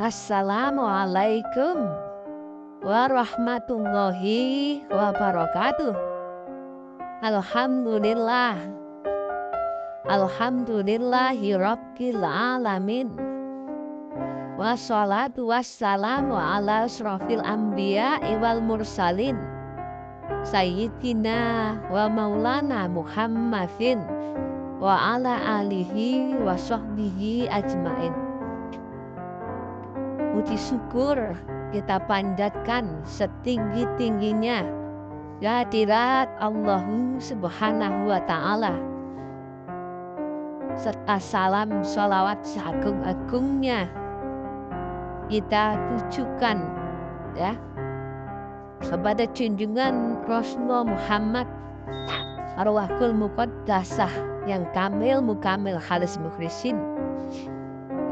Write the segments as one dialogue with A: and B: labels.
A: Assalamualaikum warahmatullahi wabarakatuh. Alhamdulillah. Alhamdulillahi rabbil alamin. Wassalatu wassalamu ala asrofil anbiya wal mursalin Sayyidina wa maulana Muhammadin wa ala alihi wa sahbihi ajmain. Puji syukur kita panjatkan setinggi-tingginya kehadirat Allah Subhanahu wa Ta'ala, serta salam sholawat seagung-agungnya kita tujukan ya kepada junjungan Rasulullah Muhammad arwahul muqaddasah yang kamil mukamil halis mukhlisin,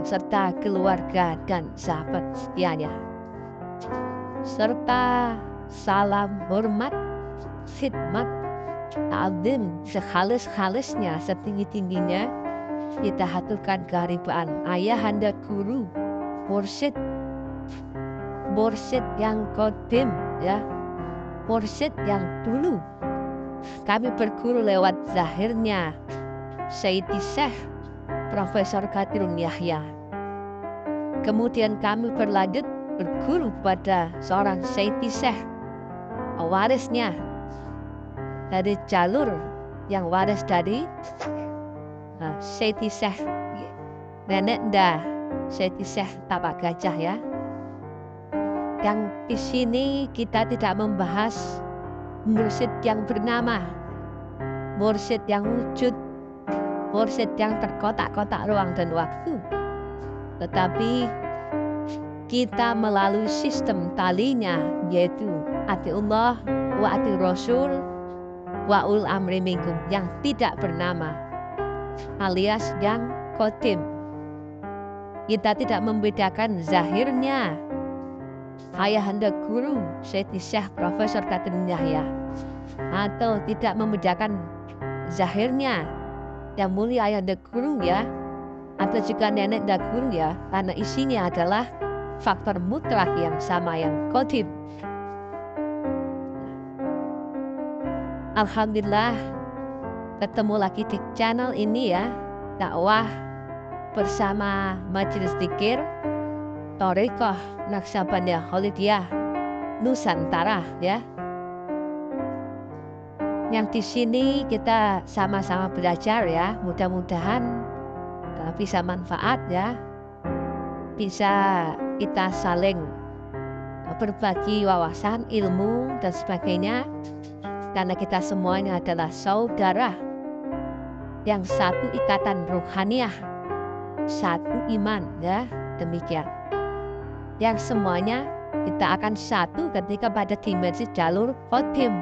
A: serta keluarga dan sahabat setianya, serta salam hormat khidmat ta'zim sehalus-halusnya setinggi-tingginya kita haturkan kehadiran ayahanda guru mursyid yang qadim ya, mursyid yang dulu kami berguru lewat zahirnya Sayyidi Syekh Profesor Qadirun Yahya. Kemudian kami berlanjut berguru pada seorang Sayyidi Syekh warisnya dari jalur yang waris dari Sayyidi Syekh nenek dah Sayyidi Syekh Tapak Gajah ya. Yang di sini kita tidak membahas mursyid yang bernama, mursyid yang wujud, mursyid yang terkotak-kotak ruang dan waktu, tetapi kita melalui sistem talinya, yaitu atiullah wa ati rasul wa ul amri minkum, yang tidak bernama alias yang qadim. Kita tidak membedakan zahirnya ayahanda guru Sayyidi Syekh Profesor Qadirun Yahya, atau tidak membedakan zahirnya yang mulia ayahanda guru ya, atau juga nenek dan guru ya, karena isinya adalah faktor mutlak yang sama, yang qadim. Alhamdulillah ketemu lagi di channel ini ya, dakwah bersama Majelis Dzikir Thariqah Naqsabandiyah Khalidiyah Nusantara ya. Yang di sini kita sama-sama belajar ya, mudah-mudahan bisa manfaat ya, bisa kita saling berbagi wawasan, ilmu dan sebagainya, karena kita semuanya adalah saudara yang satu ikatan ruhaniyah, satu iman ya, demikian. Yang semuanya kita akan satu ketika pada dimensi jalur qadim,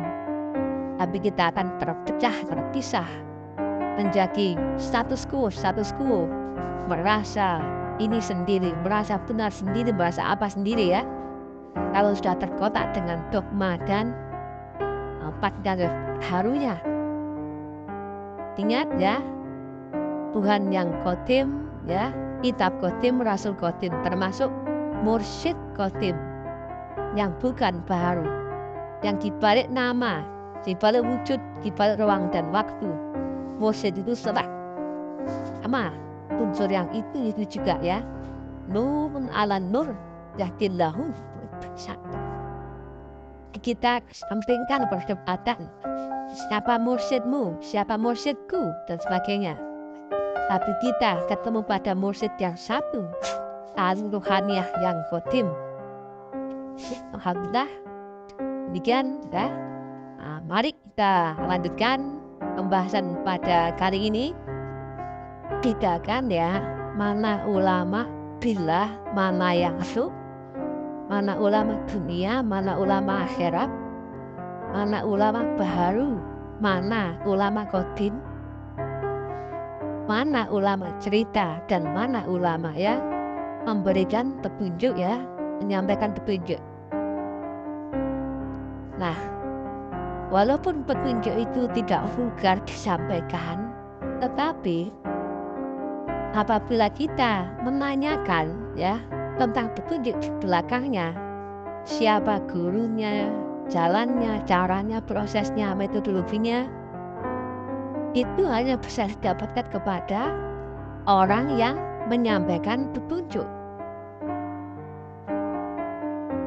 A: tapi kita akan terpecah, terpisah menjadi status quo, merasa ini sendiri, merasa benar sendiri, merasa apa sendiri ya. Kalau sudah terkotak dengan dogma dan dan harunya. Ingat ya, Tuhan yang qadim ya, kitab qadim, rasul qadim, termasuk mursyid qadim yang bukan baru, yang dibalik nama, dibalik wujud, dibalik ruang dan waktu, mursyid itu sama unsur yang itu juga ya. Nurun ala nur yahdillahu. Kita sampingkan perdebatan siapa mursyidmu, siapa mursyidku dan sebagainya, tapi kita ketemu pada mursyid yang satu, al-ruhaniyah yang qadim. Alhamdulillah demikian ya. Mari kita lanjutkan pembahasan pada kali ini. Kita akan ya, mana ulama billah, mana yang su, mana ulama dunia, mana ulama akhirat, mana ulama baharu, mana ulama qadim, mana ulama cerita, dan mana ulama ya memberikan petunjuk ya, menyampaikan petunjuk. Nah, walaupun petunjuk itu tidak vulgar disampaikan, tetapi apabila kita menanyakan ya, tentang petunjuk di belakangnya, siapa gurunya, jalannya, caranya, prosesnya, metodologinya, itu hanya bisa didapatkan kepada orang yang menyampaikan petunjuk.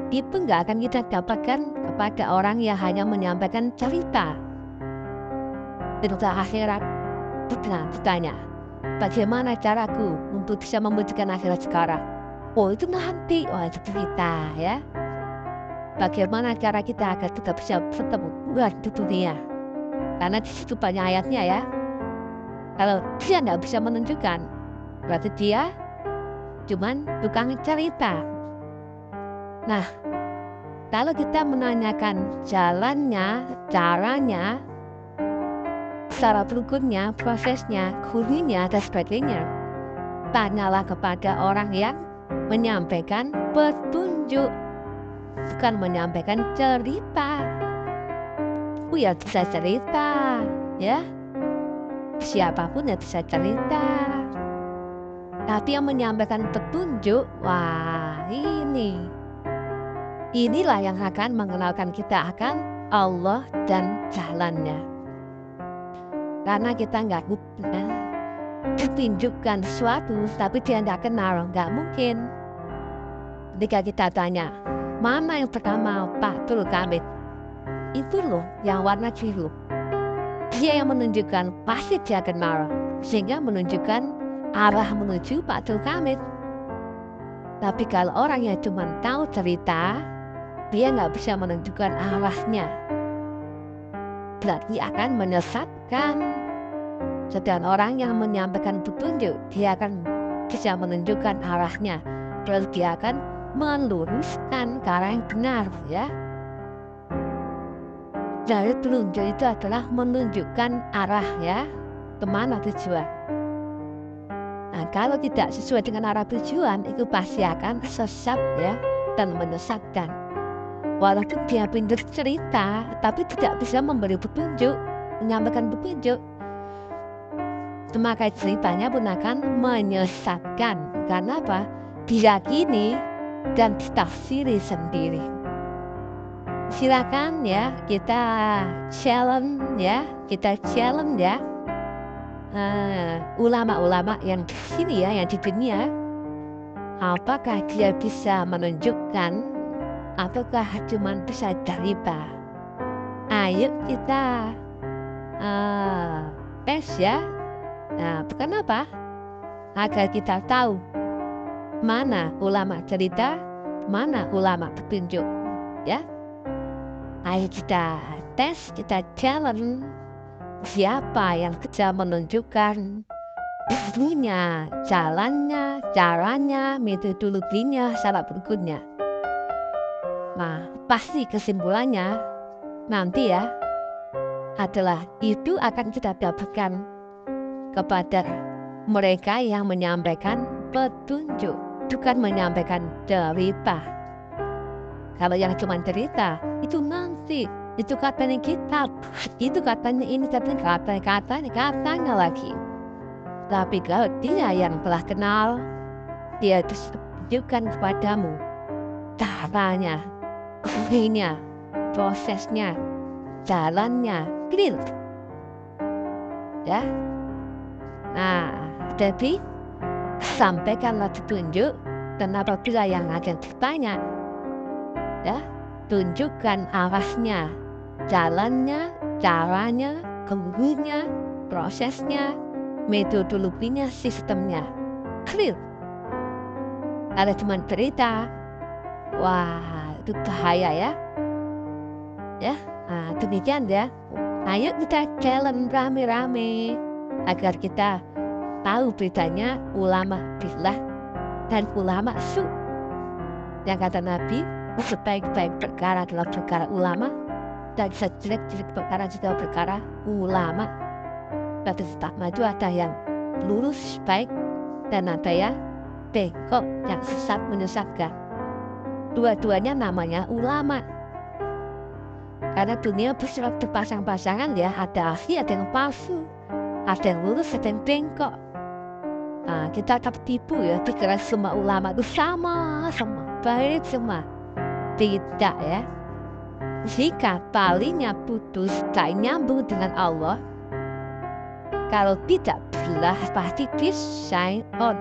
A: Itu nggak akan kita dapatkan kepada orang yang hanya menyampaikan cerita. Tentang akhirat, pernah ditanya, bagaimana caraku untuk bisa membuktikan akhirat sekarang? Oh, itu nanti, itu cerita ya. Bagaimana cara kita agar kita bisa bertemu Tuhan di dunia? Karena di situ banyak ayatnya ya. Kalau dia nggak bisa menunjukkan, berarti dia cuman tukang cerita. Nah, kalau kita menanyakan jalannya, caranya, cara berikutnya, prosesnya, gurunya, dan sebagainya, tanyalah kepada orang yang menyampaikan petunjuk, bukan menyampaikan cerita. Ya bisa cerita, ya. Siapapun yang bisa cerita. Tapi yang menyampaikan petunjuk, wah inilah yang akan mengenalkan kita akan Allah dan jalannya. Karena kita nggak ditunjukkan sesuatu, tapi dia nggak kenal, nggak mungkin. Ketika kita tanya, mana yang pertama Baitul Qadir? Itu loh yang warna biru. Dia yang menunjukkan, pasti dia kenal, sehingga menunjukkan arah menuju Baitul Qadir. Tapi kalau orang yang cuma tahu cerita, dia nggak bisa menunjukkan arahnya, berarti akan menyesatkan. Sedangkan orang yang menyampaikan petunjuk, dia akan bisa menunjukkan arahnya, terus dia akan meluruskan ke arah yang benar, ya. Dari petunjuk itu adalah menunjukkan arah, ya, kemana tujuan. Nah, kalau tidak sesuai dengan arah tujuan, itu pasti akan sesat, ya, dan menyesatkan. Walaupun dia pintar cerita, tapi tidak bisa memberi petunjuk, menyampaikan petunjuk, maka ceritanya pun akan menyesatkan. Karena apa? Diyakini dan ditafsiri sendiri. Silakan ya, kita challenge ya, ulama-ulama yang di sini ya, yang di dunia, apakah dia bisa menunjukkan ataukah cuma bisa cerita? Ayo kita tes ya. Nah, kenapa? Agar kita tahu mana ulama cerita, mana ulama petunjuk, ya. Ayo kita tes, kita challenge siapa yang bisa menunjukkan ilmunya, jalannya, caranya, metodologinya, cara berikutnya. Nah, pasti kesimpulannya nanti ya adalah itu akan kita dapatkan kepada mereka yang menyampaikan petunjuk, bukan menyampaikan cerita. Kalau yang cuma cerita, itu nanti, itu katanya kitab, itu katanya ini, katanya lagi. Tapi kalau dia yang telah kenal, dia itu tunjukkan kepadamu caranya, gurunya, prosesnya, jalannya, clear. Ya. Nah, jadi sampaikanlah petunjuk, dan apabila yang akan ditanya, ya, tunjukkan arahnya, jalannya, caranya, gurunya, prosesnya, metodologinya, sistemnya, clear. Ada cuma cerita, wah itu bahaya ya. Ya, nah, demikian ya. Ayo kita challenge rame-rame agar kita tahu beritanya ulama billah dan ulama su. Yang kata Nabi, sebaik-baik perkara adalah perkara ulama, dan sejelek-jelek perkara juga perkara ulama. Tapi tak maju ada yang lurus baik dan ada yang bengkok yang sesat menyesatkan. Dua-duanya namanya ulama. Karena dunia berpasang-pasangan ya, ada asli, ada yang palsu, ada yang lurus, ada yang bengkok. Kita tertipu ya, pikiran semua ulama itu sama, baik semua. Tidak ya. Jika talinya putus, tak nyambung dengan Allah, kalau tidak billah pasti syai'on.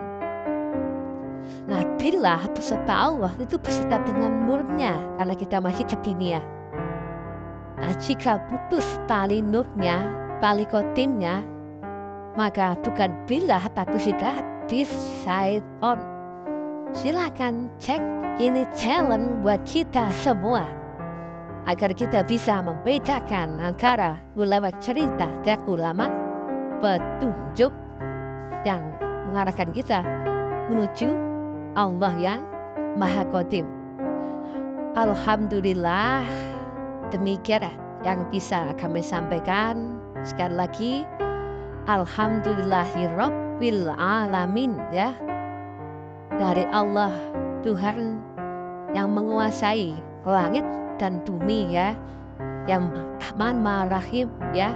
A: Nah, billah peserta Allah itu beserta dengan nurnya, karena kita masih kekinian. Nah, jika putus tali nurnya, tali kotimnya, maka bukan billah tapi sudah syai'on. Silakan cek, ini challenge buat kita semua, agar kita bisa membedakan antara ulama cerita dan ulama petunjuk yang mengarahkan kita menuju Allah yang Maha Qadim. Alhamdulillah, demikian yang bisa kami sampaikan. Sekali lagi, Alhamdulillahirabbil alamin ya. Dari Allah, Tuhan yang menguasai langit dan bumi ya, yang Rahman Maha Rahim ya,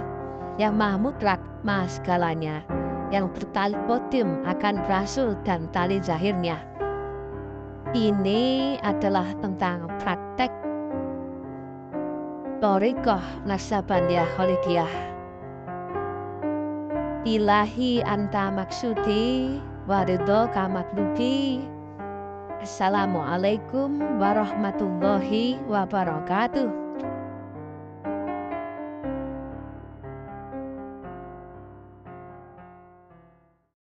A: yang Maha Mutlak Maha segalanya, yang bertali kodim akan rasul dan tali zahirnya. Ini adalah tentang praktek Thariqah Naqsabandiyah Khalidiyah. Ilahi anta maksudi waridho kamatlubi. Assalamualaikum warahmatullahi wabarakatuh.